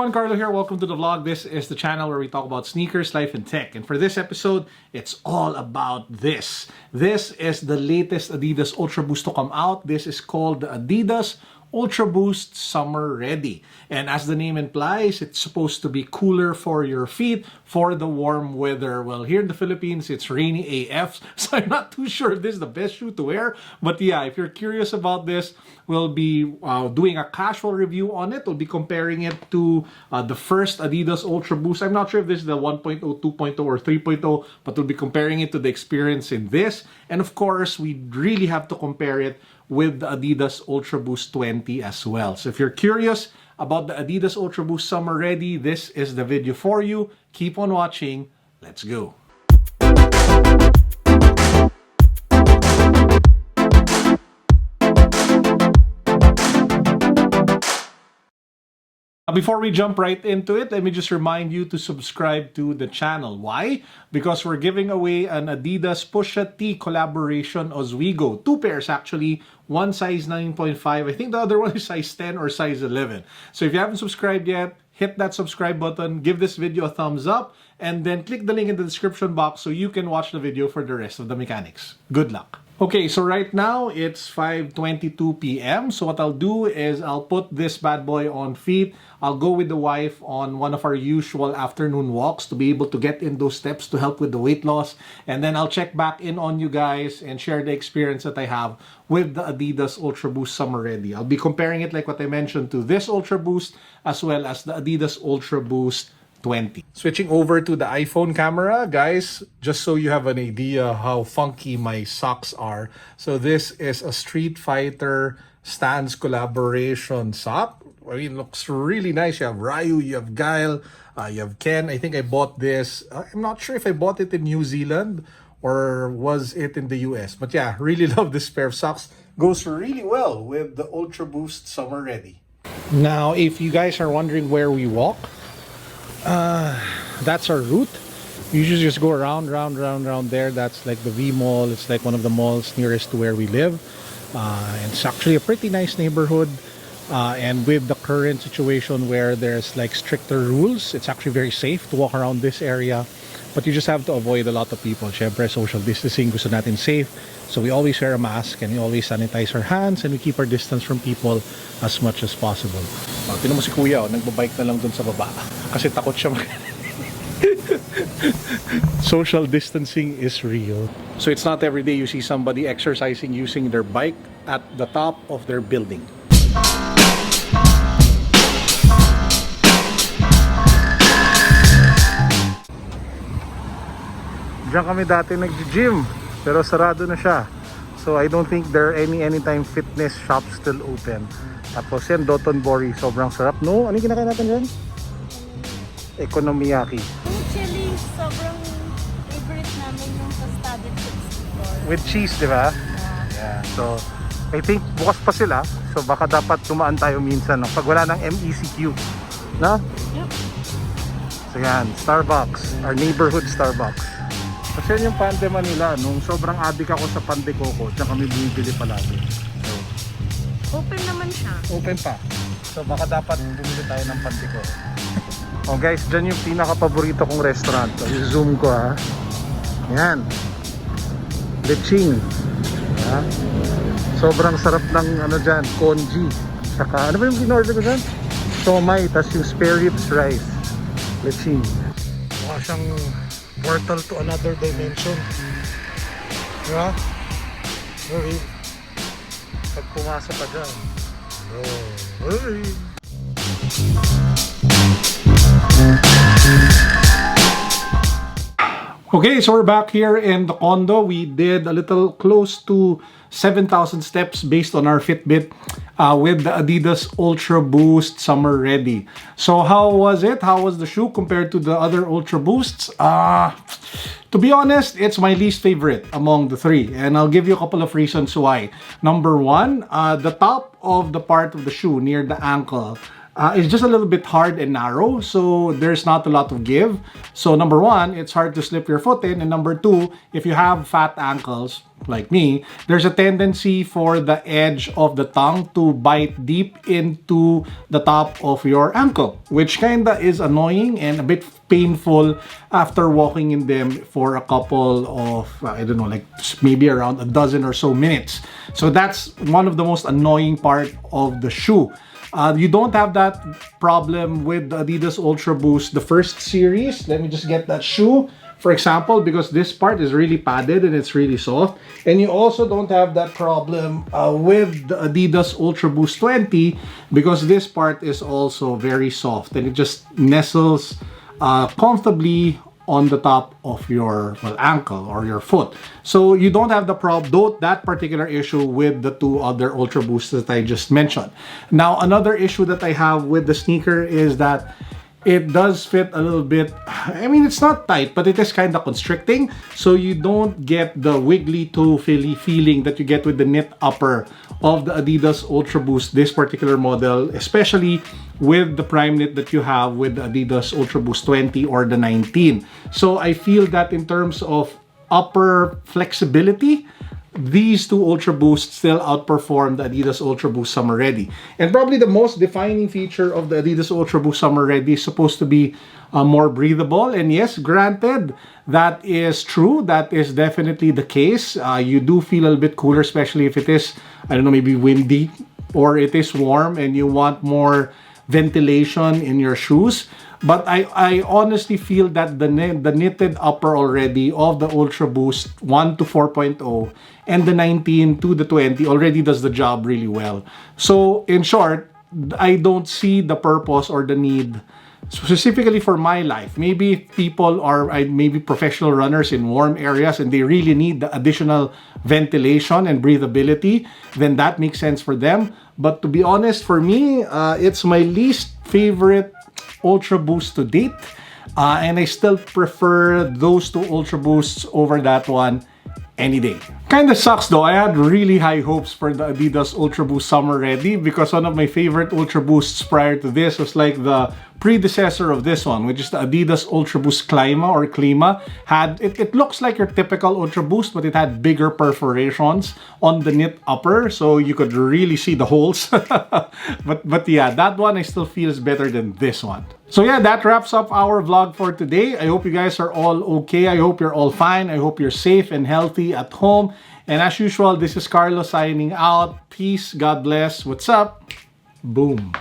everyone, Carlo here. Welcome to the vlog. This is the channel where we talk about sneakers, life, and tech. And for this episode, it's all about this. This is the latest ADIDAS ULTRABOOST to come out. This is called the ADIDAS ULTRABOOST Summer Rdy. And as the name implies, it's supposed to be cooler for your feet for the warm weather. Well, here in the Philippines, it's rainy AF, so I'm not too sure if this is the best shoe to wear. But yeah, if you're curious about this, we'll be doing a casual review on it. We'll be comparing it to the first ADIDAS ULTRABOOST. I'm not sure if this is the 1.0, 2.0, or 3.0, but we'll be comparing it to the experience in this. And of course, we really have to compare it with the ADIDAS ULTRABOOST 20 as well. So if you're curious about the ADIDAS ULTRABOOST Summer Rdy, this is the video for you. Keep on watching. Let's go. Before we jump right into it, let me just remind you to subscribe to the channel. Why? Because we're giving away an Adidas Pusha T collaboration as we go. Two pairs actually, one size 9.5. I think the other one is size 10 or size 11. So if you haven't subscribed yet, hit that subscribe button, give this video a thumbs up, and then click the link in the description box so you can watch the video for the rest of the mechanics. Good luck! Okay, so right now it's 5:22 p.m. So what I'll do is I'll put this bad boy on feet. I'll go with the wife on one of our usual afternoon walks to be able to get in those steps to help with the weight loss. And then I'll check back in on you guys and share the experience that I have with the ADIDAS ULTRABOOST Summer Rdy. I'll be comparing it, like what I mentioned, to this ULTRABOOST as well as the ADIDAS ULTRABOOST 20. Switching over to the iPhone camera, guys, just so you have an idea how funky my socks are. So this is a Street Fighter Stance collaboration sock. I mean, it looks really nice. You have Ryu, you have Guile, you have Ken. I think I bought this. I'm not sure if I bought it in New Zealand or was it in the US. But yeah, really love this pair of socks. Goes really well with the ULTRABOOST Summer Rdy. Now, if you guys are wondering where we walk, that's our route. You usually just go around there. That's like the V Mall. It's like one of the malls nearest to where we live. And it's actually a pretty nice neighborhood. And with the current situation where there's like stricter rules, it's actually very safe to walk around this area. But you just have to avoid a lot of people. Syempre, social distancing, gusto natin safe. So we always wear a mask and we always sanitize our hands and we keep our distance from people as much as possible. Tinan mo si Kuya, nagbabike na lang dun sa baba. Kasi takot siya social distancing is real. So it's not every day you see somebody exercising using their bike at the top of their building. Diyan kami dati nag-gym, pero sarado na siya. So I don't think there are any anytime fitness shops still open. Tapos yan, Dotonbori, sobrang sarap. No? Ano yung kinakain natin dyan? Economiyaki. Actually, sobrang favorite namin yung toasted chips before. With cheese, di ba? Yeah. So, I think bukas pa sila. So baka dapat tumaan tayo minsan, no? Pag wala ng MECQ. No? Yep. So yan, Starbucks. Our neighborhood Starbucks. Kasi yun yung Pande Manila. Nung sobrang adik ako sa Pande Coco, diyan kami bumibili palagi. So, Open naman siya. open pa. So baka dapat bumili tayo ng Pande Coco. Oh guys, dyan yung pinaka-paborito kong restaurant. So, i-zoom ko ha. Yan. Leching. Ha? Sobrang sarap ng ano dyan, congee. Saka, ano ba yung in-order ko dyan? Somay, tas yung spare ribs rice. Leching. Mukha siyang portal to another dimension. Diba? Really? Pag pumasa pa dyan. Oh, hey. Okay, so we're back here in the condo. We did a little close to 7,000 steps based on our Fitbit with the ADIDAS ULTRABOOST Summer Rdy. So how was it? How was the shoe compared to the other ULTRABOOSTs? To be honest, it's my least favorite among the three. And I'll give you a couple of reasons why. Number one, the top of the part of the shoe near the ankle, It's just a little bit hard and narrow, so there's not a lot of give. So number one, it's hard to slip your foot in, and number two, if you have fat ankles like me, there's a tendency for the edge of the tongue to bite deep into the top of your ankle, which kinda is annoying and a bit painful after walking in them for a couple of, I don't know, like maybe around a dozen or so minutes. So that's one of the most annoying part of the shoe. You don't have that problem with the ADIDAS ULTRABOOST, the first series. Let me just get that shoe, for example, because this part is really padded and it's really soft. And you also don't have that problem with the ADIDAS ULTRABOOST 20 because this part is also very soft and it just nestles comfortably on the top of your ankle or your foot. So you don't have that particular issue with the two other UltraBoosts that I just mentioned. Now, another issue that I have with the sneaker is that it does fit a little bit, I mean, it's not tight, but it is kind of constricting. So you don't get the wiggly toe feeling that you get with the knit upper of the ADIDAS ULTRABOOST, this particular model, especially with the prime knit that you have with the ADIDAS ULTRABOOST 20 or the 19. So I feel that in terms of upper flexibility, these two UltraBoosts still outperform the ADIDAS ULTRABOOST Summer Rdy. And probably the most defining feature of the ADIDAS ULTRABOOST Summer Rdy is supposed to be more breathable. And yes, granted, that is true. That is definitely the case. You do feel a little bit cooler, especially if it is, I don't know, maybe windy or it is warm and you want more ventilation in your shoes. But I honestly feel that the knitted upper already of the UltraBoost 1 to 4.0 and the 19 to the 20 already does the job really well. So in short, I don't see the purpose or the need specifically for my life. Maybe people are maybe professional runners in warm areas and they really need the additional ventilation and breathability, then that makes sense for them. But to be honest, for me, it's my least favorite UltraBoost to date, and I still prefer those two UltraBoosts over that one any day. Kinda sucks though, I had really high hopes for the ADIDAS ULTRABOOST Summer Rdy because one of my favorite UltraBoosts prior to this was like the predecessor of this one, which is the ADIDAS UltraBoost Klima. It looks like your typical UltraBoost, but it had bigger perforations on the knit upper, so you could really see the holes. but yeah, that one I still feel is better than this one. So yeah, that wraps up our vlog for today. I hope you guys are all okay. I hope you're all fine. I hope you're safe and healthy at home. And as usual, this is Carlo signing out. Peace, God bless. What's up? Boom.